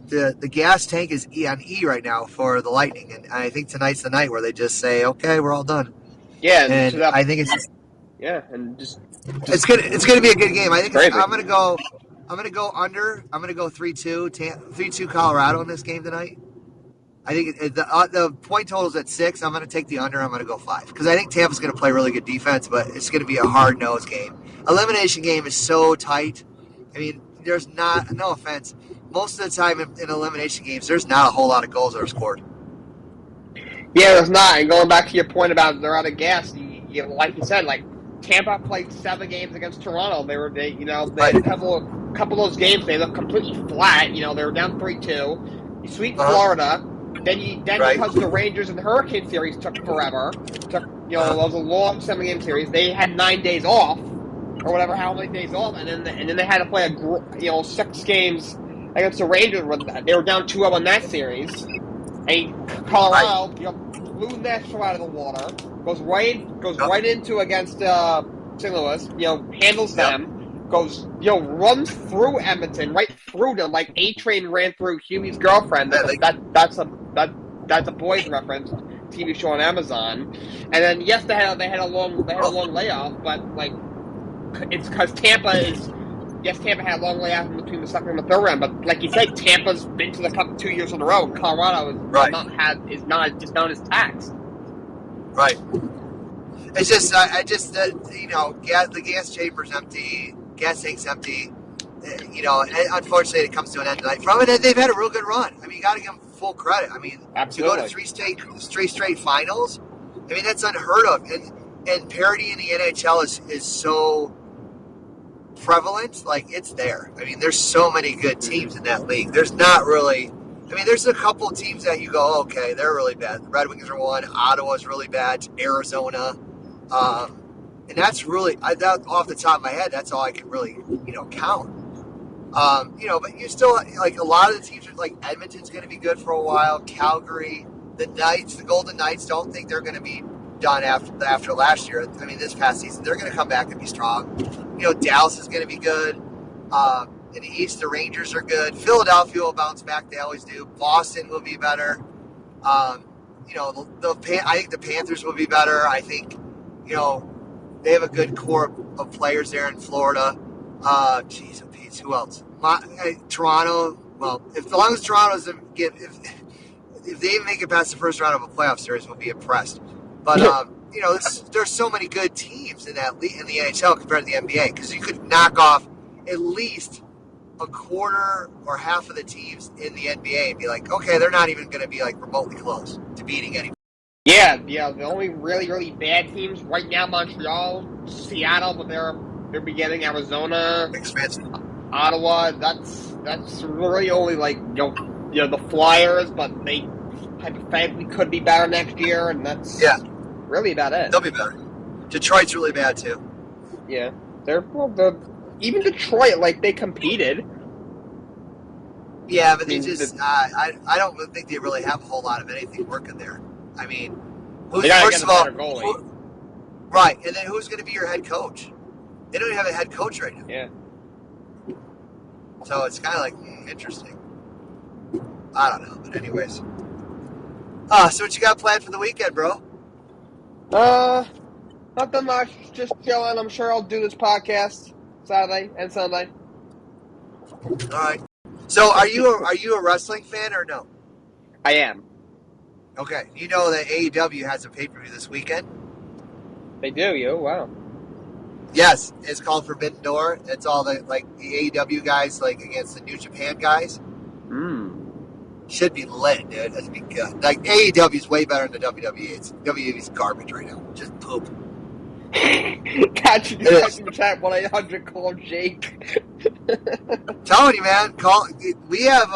tank is on E right now for the Lightning, and I think tonight's the night where they just say, okay, we're all done. Yeah, and I think it's it's gonna be a good game. I think I'm gonna go under. I'm gonna go 3-2, 3-2 Colorado in this game tonight. I think the point total is at 6. I'm going to take the under. I'm going to go 5 because I think Tampa's going to play really good defense, but it's going to be a hard-nosed game. Elimination game is so tight. I mean, there's not, no offense, most of the time in elimination games, there's not a whole lot of goals that are scored. Yeah, there's not. And going back to your point about they're out of gas, like you said, Tampa played 7 games against Toronto. They Right. a couple of those games they looked completely flat. They were down 3-2. You sweep Florida. Then because the Rangers and the Hurricane series took forever, it was a long 7-game series. They had 9 days off, or whatever, how many days off, and then they had to play 6 games against the Rangers. They were down 2-0 in that series. And Colorado, blew Nashville out of the water. Goes right into against St. Louis. Handles them. Goes, runs through Edmonton, right through them, like A-Train ran through Huey's girlfriend. That's a boys reference, TV show on Amazon. And then yes, they had a long layoff, but like it's because Tampa had a long layoff in between the second and the third round. But like you said, Tampa's been to the Cup 2 years in a row. Colorado is not as taxed. Right. It's just the gas chamber's empty, gas tank's empty. And unfortunately, it comes to an end tonight. From it, and they've had a real good run. I mean, you got to give them full credit. I mean, absolutely. To go to three straight finals, I mean, that's unheard of. And parity in the NHL is so prevalent. Like, it's there. I mean, there's so many good teams in that league. There's not really. I mean, there's a couple of teams that you go, okay, they're really bad. The Red Wings are one. Ottawa's really bad. Arizona. And that's really, off the top of my head, that's all I can really, count. But you still, like, a lot of the teams are, like, Edmonton's going to be good for a while. Calgary, the Golden Knights, don't think they're going to be done after last year. I mean, this past season, they're going to come back and be strong. Dallas is going to be good. In the East, the Rangers are good. Philadelphia will bounce back. They always do. Boston will be better. I think the Panthers will be better. I think, they have a good core of players there in Florida. Who else? Toronto. Well, as long as Toronto's if they make it past the first round of a playoff series, we'll be impressed. But there's so many good teams in that league, in the NHL compared to the NBA, because you could knock off at least a quarter or half of the teams in the NBA and be like, okay, they're not even going to be like remotely close to beating anybody. Yeah. The only really, really bad teams right now: Montreal, Seattle, but they're beginning. Arizona, Expensive. Ottawa. That's really only like the Flyers, but they hypothetically could be better next year, and that's really about it. They'll be better. Detroit's really bad too. Yeah, even Detroit, like, they competed. Yeah, but they just I don't think they really have a whole lot of anything working there. I mean, first of all, right, and then who's going to be your head coach? They don't even have a head coach right now. Yeah. So it's kind of like interesting. I don't know, but anyways. So what you got planned for the weekend, bro? Nothing much. Just chilling. I'm sure I'll do this podcast Saturday and Sunday. All right. So are you a wrestling fan or no? I am. Okay. You know that AEW has a pay-per-view this weekend? They do, wow. Yes, it's called Forbidden Door. It's all the AEW guys against the New Japan guys. Should be lit, dude. That'd be good. Like, AEW is way better than the WWE. WWE's garbage right now. Just poop. Catch you in the chat 1-800 call Jake. I'm telling you, man. We have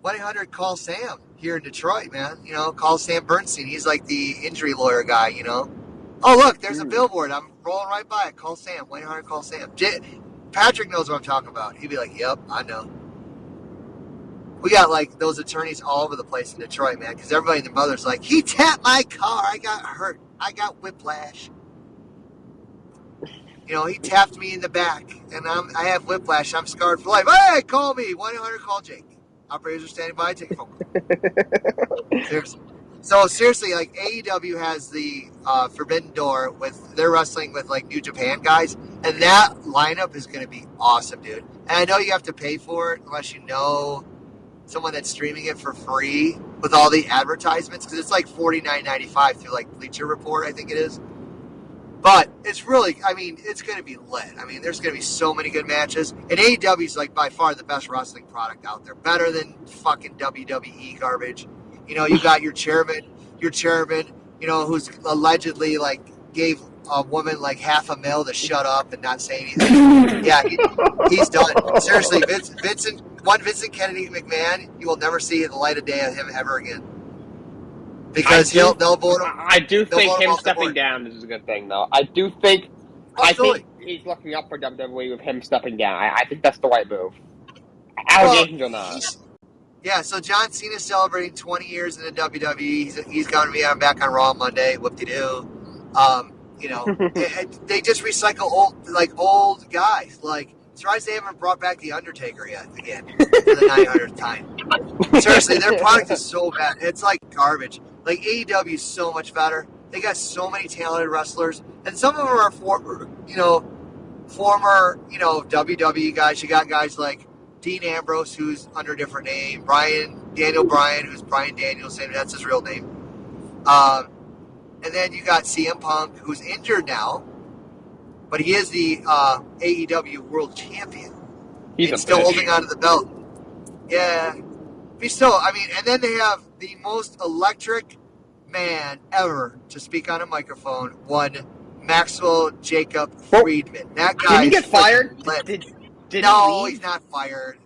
1-800 call Sam here in Detroit, man. Call Sam Bernstein. He's like the injury lawyer guy. Oh, look, there's a billboard. I'm rolling right by it. Call Sam. 1-800 call Sam. Patrick knows what I'm talking about. He'd be like, "Yep, I know." We got those attorneys all over the place in Detroit, man, because everybody and their mother's like, "He tapped my car. I got hurt. I got whiplash. He tapped me in the back, and I have whiplash. I'm scarred for life. Hey, call me. 1-800 call Jake. Operators are standing by. Take a phone call." Seriously. So seriously, AEW has the Forbidden Door they're wrestling with New Japan guys, and that lineup is going to be awesome, dude. And I know you have to pay for it unless you know someone that's streaming it for free with all the advertisements, because it's $49.95 through Bleacher Report, I think it is. But it's really, it's going to be lit. There's going to be so many good matches, and AEW is by far the best wrestling product out there, better than fucking WWE garbage. You got your chairman, who's allegedly gave a woman half a mil to shut up and not say anything. Yeah, he's done. Seriously, Vincent Kennedy McMahon, you will never see the light of day of him ever again. Because they'll vote him. I do think him stepping down is a good thing, though. I think he's looking up for WWE with him stepping down. I think that's the right move. Allegations or not. Yeah, so John Cena's celebrating 20 years in the WWE. He's going to be back on Raw Monday. Whoop-de-doo. They just recycle old guys. Like, surprised they haven't brought back The Undertaker yet again for the 900th time. Seriously, their product is so bad. It's like garbage. Like, AEW is so much better. They got so many talented wrestlers, and some of them are former WWE guys. You got guys like Dean Ambrose, who's under a different name. Daniel Bryan, who's Bryan Danielson. That's his real name. And then you got CM Punk, who's injured now, but he is the AEW World Champion. He's still holding on to the belt. Yeah. And then they have the most electric man ever to speak on a microphone, one Maxwell Jacob Friedman. That guy. Did he get fired? No, he's not fired.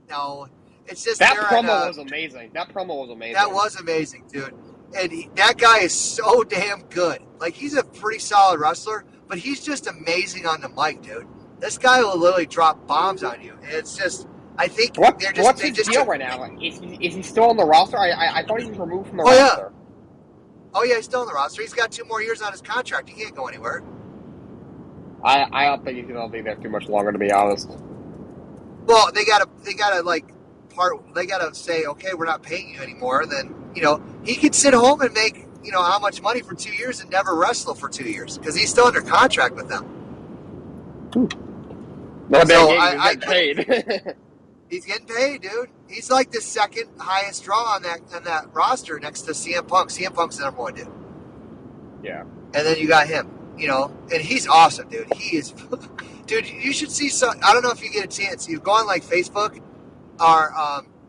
No. It's just that promo was amazing. That was amazing, dude. And that guy is so damn good. Like, he's a pretty solid wrestler, but he's just amazing on the mic, dude. This guy will literally drop bombs on you. And it's just, I think what's his deal right now? Like, is he still on the roster? I thought he was removed from the roster. Oh yeah, he's still on the roster. He's got 2 more years on his contract. He can't go anywhere. I don't think he's gonna be there too much longer, to be honest. Well, they gotta say, okay, we're not paying you anymore. Then he could sit home and make how much money for 2 years and never wrestle for 2 years because he's still under contract with them. No, so he's getting paid. He's getting paid, dude. He's like the second highest draw on that roster next to CM Punk. CM Punk's the number 1 dude. Yeah. And then you got him, and he's awesome, dude. He is, dude. You should see some. I don't know if you get a chance. You go on like Facebook or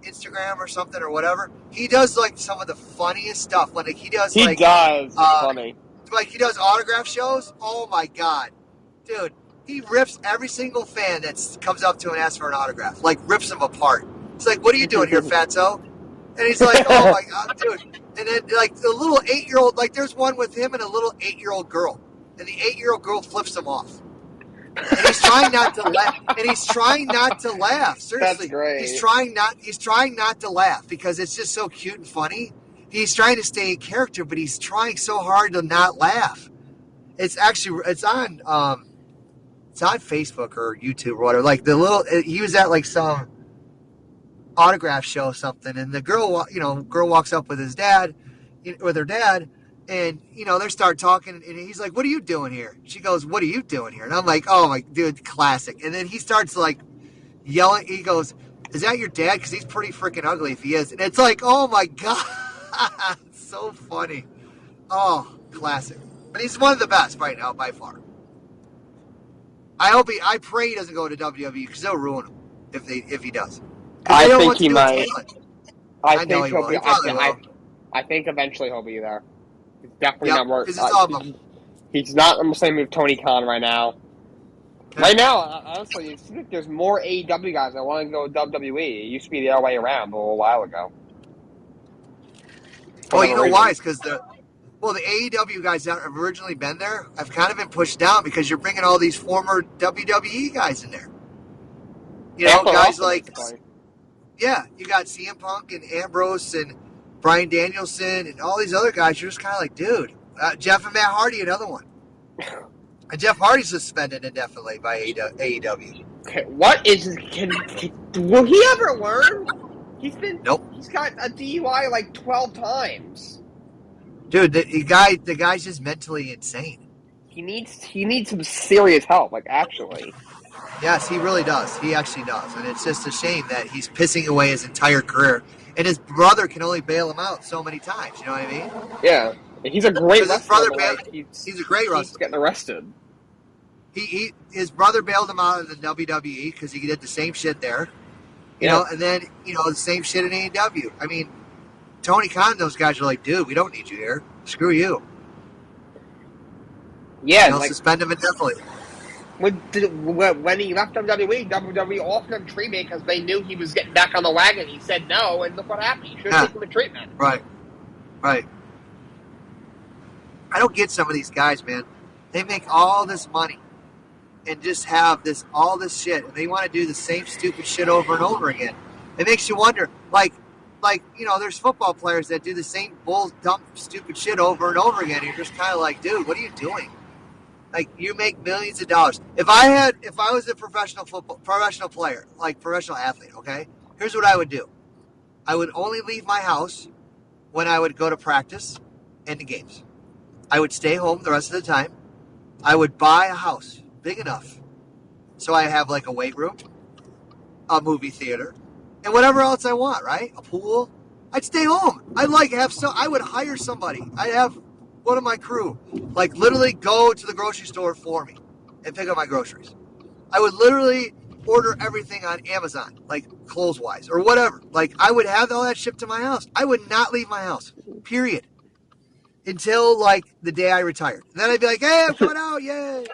Instagram or something or whatever. He does like some of the funniest stuff. Like he does funny. Like he does autograph shows. Oh my god, dude. He rips every single fan that comes up to him and asks for an autograph. Like, rips him apart. He's like, what are you doing here, fatso? And he's like, oh, my God, dude. And then, like, the little 8-year-old, like, there's one with him and a little 8-year-old girl. And the 8-year-old girl flips him off. And he's trying not to laugh. Seriously. That's great. He's trying not to laugh because it's just so cute and funny. He's trying to stay in character, but he's trying so hard to not laugh. It's on Facebook or YouTube or whatever. Like he was at like some autograph show or something, and the girl walks up with her dad, and they start talking, and he's like, "What are you doing here?" She goes, "What are you doing here?" And I'm like, "Oh my dude, classic." And then he starts like yelling. He goes, "Is that your dad? Because he's pretty freaking ugly if he is." And it's like, "Oh my god, so funny." Oh, classic. But he's one of the best right now by far. I pray he doesn't go to WWE because they'll ruin him if he does. I think he might. I know he will. I think eventually he'll be there. He's definitely not working. He's not on the same with Tony Khan right now. Okay. Right now, honestly, it seems like there's more AEW guys that want to go to WWE. It used to be the other way around a little while ago. Well, you know why? It's because the AEW guys that have originally been there have kind of been pushed down because you're bringing all these former WWE guys in there. Guys like, you got CM Punk and Ambrose and Bryan Danielson and all these other guys. You're just kind of like, dude. Jeff and Matt Hardy, another one. And Jeff Hardy's suspended indefinitely by AEW. Okay, what is? Will he ever learn? Nope. He's got a DUI like 12 times. Dude, the guy's just mentally insane. He needs some serious help, like actually. Yes, he really does. He actually does. And it's just a shame that he's pissing away his entire career. And his brother can only bail him out so many times. You know what I mean? Yeah. He's a great wrestler. He's a great wrestler. He's getting arrested. His brother bailed him out of the WWE because he did the same shit there. You know, and then, the same shit in AEW. I mean, Tony Khan, those guys are like, dude, we don't need you here. Screw you. Yeah. They'll suspend him indefinitely. When he left WWE offered him treatment because they knew he was getting back on the wagon. He said no, and look what happened. You should have taken the treatment. Right. I don't get some of these guys, man. They make all this money and just have all this shit, and they want to do the same stupid shit over and over again. It makes you wonder, like, like, there's football players that do the same bull, dumb, stupid shit over and over again. You're just kind of like, dude, what are you doing? Like, you make millions of dollars. If I was a professional player, like professional athlete, okay, here's what I would do. I would only leave my house when I would go to practice and the games. I would stay home the rest of the time. I would buy a house big enough so I have like a weight room, a movie theater, and whatever else I want, right? A pool. I'd stay home. I would hire somebody. I'd have one of my crew, like, literally go to the grocery store for me and pick up my groceries. I would literally order everything on Amazon, like clothes wise or whatever. Like, I would have all that shipped to my house. I would not leave my house, period, until like the day I retired. And then I'd be like, hey, I'm coming out, yay.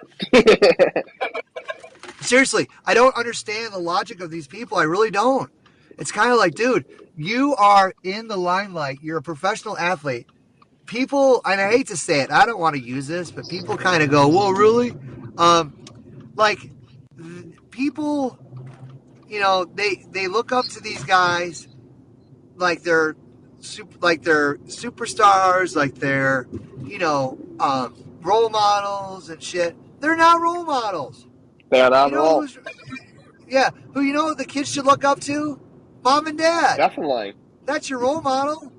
Seriously, I don't understand the logic of these people. I really don't. It's kind of like, dude, you are in the limelight. You're a professional athlete. People, and I hate to say it, I don't want to use this, but people kind of go, well, really? Like, people, they look up to these guys like they're superstars, like they're, role models and shit. They're not role models. They are not You at know all. who's who the kids should look up to? Mom and dad. Definitely. That's your role model.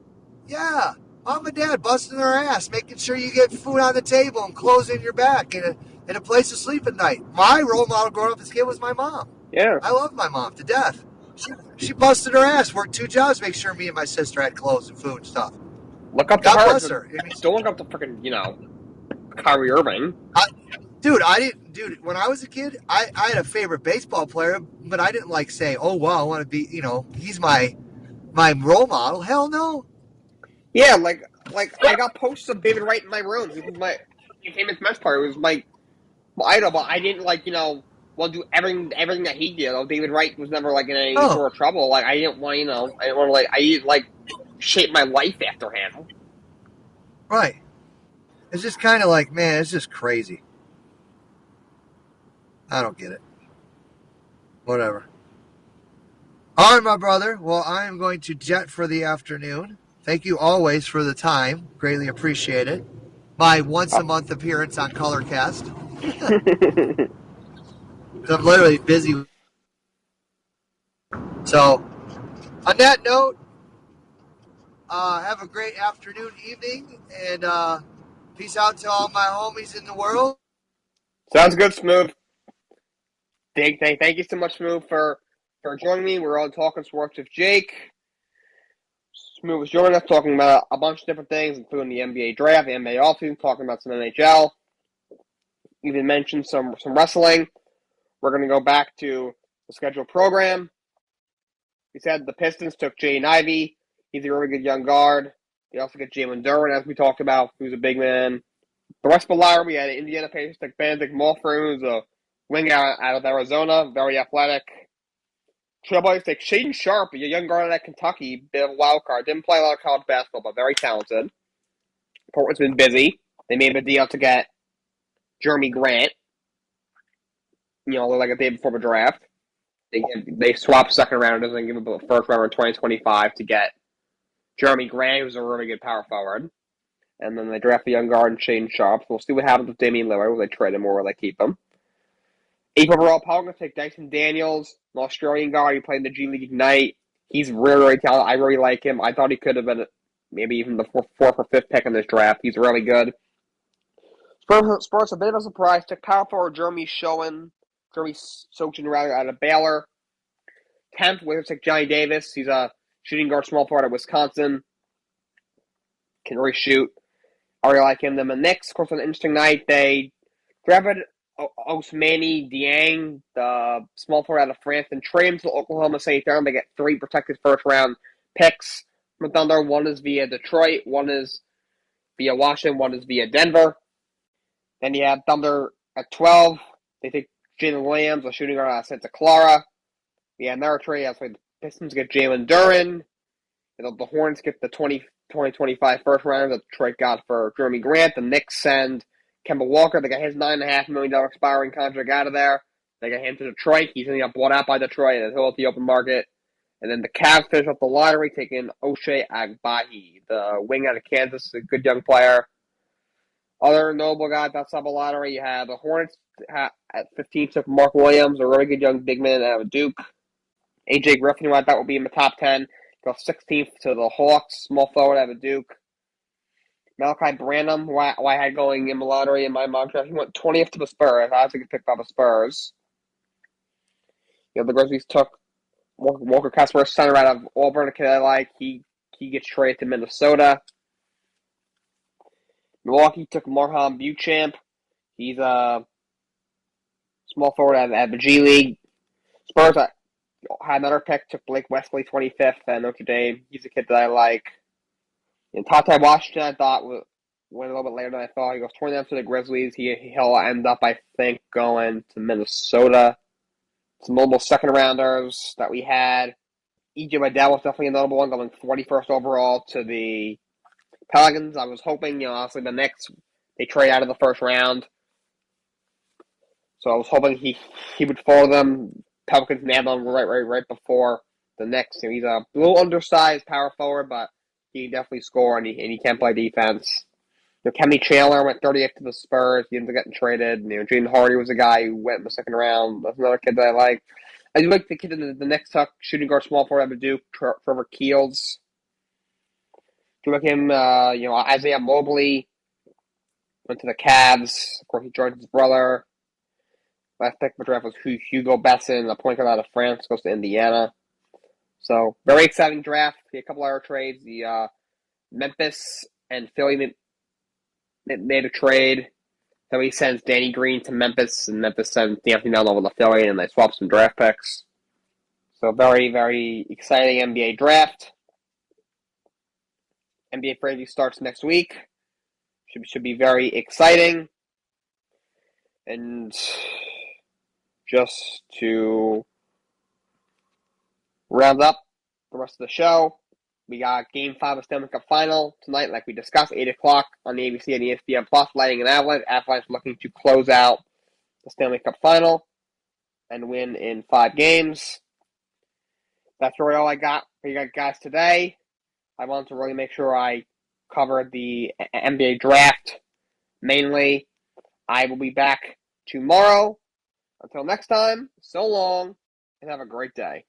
Yeah. Mom and dad busting their ass, making sure you get food on the table and clothes in your back and a place to sleep at night. My role model growing up as a kid was my mom. Yeah. I love my mom to death. She busted her ass, worked 2 jobs, to make sure me and my sister had clothes and food and stuff. Look up to God her. bless her. Don't look up to freaking, Kyrie Irving. Dude, when I was a kid, I had a favorite baseball player, but I didn't like say, oh, wow, I want to be, he's my role model. Hell no. Yeah, like I got posters of David Wright in my room. He was my famous Mets player. He was my idol, but I didn't want to do everything that he did. David Wright was never in any Oh, sort of trouble. Like I didn't want to I didn't shape my life after him. right. It's just kind of like, man, it's just crazy. I don't get it. Whatever. All right, my brother. Well, I am going to jet for the afternoon. Thank you always for the time. Greatly appreciate it. My once a month appearance on Colorcast. I'm literally busy. So, on that note, have a great afternoon, evening, and peace out to all my homies in the world. Sounds good, Smooth. Thank you so much, Smooth, for joining me. We're on Talkin Sports with Jake. Smooth was joining us, talking about a bunch of different things, including the NBA draft, the NBA offseason, talking about some NHL. Even mentioned some wrestling. We're going to go back to the scheduled program. We said the Pistons took Jaden Ivey. He's a really good young guard. They also get Jalen Duren, as we talked about, who's a big man. The rest of the line, we had Indiana Pacers took Benedict Mulford, who's a wing out of Arizona, very athletic. Trailblazers take Shaden Sharp, a young guard out of Kentucky, bit of a wild card. Didn't play a lot of college basketball, but very talented. Portland's been busy. They made a deal to get Jeremy Grant, like a day before the draft. They swapped second rounders and give him a first rounder in 2025 to get Jeremy Grant, who's a really good power forward. And then they draft the young guard and Shane Sharp. So we'll see what happens with Damian Lillard. Will they trade him or will they keep him? 8th overall, Pelicans take Dyson Daniels, an Australian guard. He played in the G League Ignite. He's really, really talented. I really like him. I thought he could have been maybe even the 4th or 5th pick in this draft. He's really good. Spurs, a bit of a surprise. Took power forward Jeremy Sochan out of Baylor. 10th, Wizards take Johnny Davis. He's a shooting guard, small forward at Wisconsin. Can really shoot. I really like him. Then the Knicks, of course, an interesting night. They drafted Ousmane Dieng, the small forward out of France, and trade him to Oklahoma City Thunder. They get 3 protected first-round picks from Thunder. One is via Detroit, one is via Washington, one is via Denver. Then you have Thunder at 12. They take Jalen Williams, a shooting guard out of Santa Clara. Yeah, another trade. That's why the Pistons get Jalen Duren. The Hornets get the 2025 first round that Detroit got for Jeremy Grant. The Knicks send Kemba Walker. They got his $9.5 million expiring contract out of there. They got him to Detroit. He's going to get bought out by Detroit and he'll at the open market. And then the Cavs finish up the lottery, taking O'Shea Agbaji, the wing out of Kansas, a good young player. Other notable guys outside the lottery, you have the Hornets at 15 took Mark Williams, a really good young big man out of Duke. AJ Griffin, who I thought would be in the top 10, goes 16th to the Hawks, small forward out of Duke. Malachi Branham, who I had going in the lottery in my mock draft, he went 20th to the Spurs. I was going to pick by the Spurs. The Grizzlies took Walker Kessler, center out of Auburn, a kid I like. He gets traded to Minnesota. Milwaukee took Marham Beauchamp. He's a small forward out of the G League. Spurs had another pick, took Blake Wesley, 25th at Notre Dame. He's a kid that I like. And Tate Washington, I thought, went a little bit later than I thought. He goes 29th to the Grizzlies. He'll end up, I think, going to Minnesota. Some notable second-rounders that we had. E.J. Liddell was definitely a notable one, going 41st overall to the Pelicans. I was hoping, honestly, the Knicks, they trade out of the first round. So I was hoping he would follow them. Pelicans nabbed him right before the Knicks. He's a little undersized power forward, but he can definitely score, and he can play defense. Kemi Chandler went 30th to the Spurs. He ended up getting traded. Jaden Hardy was a guy who went in the second round. That's another kid that I like. I do like the kid in the next tuck, shooting guard small forward out of Duke, Trevor Keels. If you look at him, Isaiah Mobley went to the Cavs. Of course, he joined his brother. Last pick of the draft was Hugo Besson, a point guard out of France, goes to Indiana. So, very exciting draft. A couple other trades. The Memphis and Philly made a trade. So he sends Danny Green to Memphis, and Memphis sends D'Anthony Mello to Philly, and they swap some draft picks. So very, very exciting NBA draft. NBA free agency starts next week. Should be very exciting. And just to round up the rest of the show, we got Game 5 of Stanley Cup Final tonight, like we discussed, 8 o'clock on the ABC and ESPN Plus, Lightning and Avalanche. Avalanche looking to close out the Stanley Cup Final and win in 5 games. That's really all I got for you guys today. I wanted to really make sure I covered the NBA draft mainly. I will be back tomorrow. Until next time, so long, and have a great day.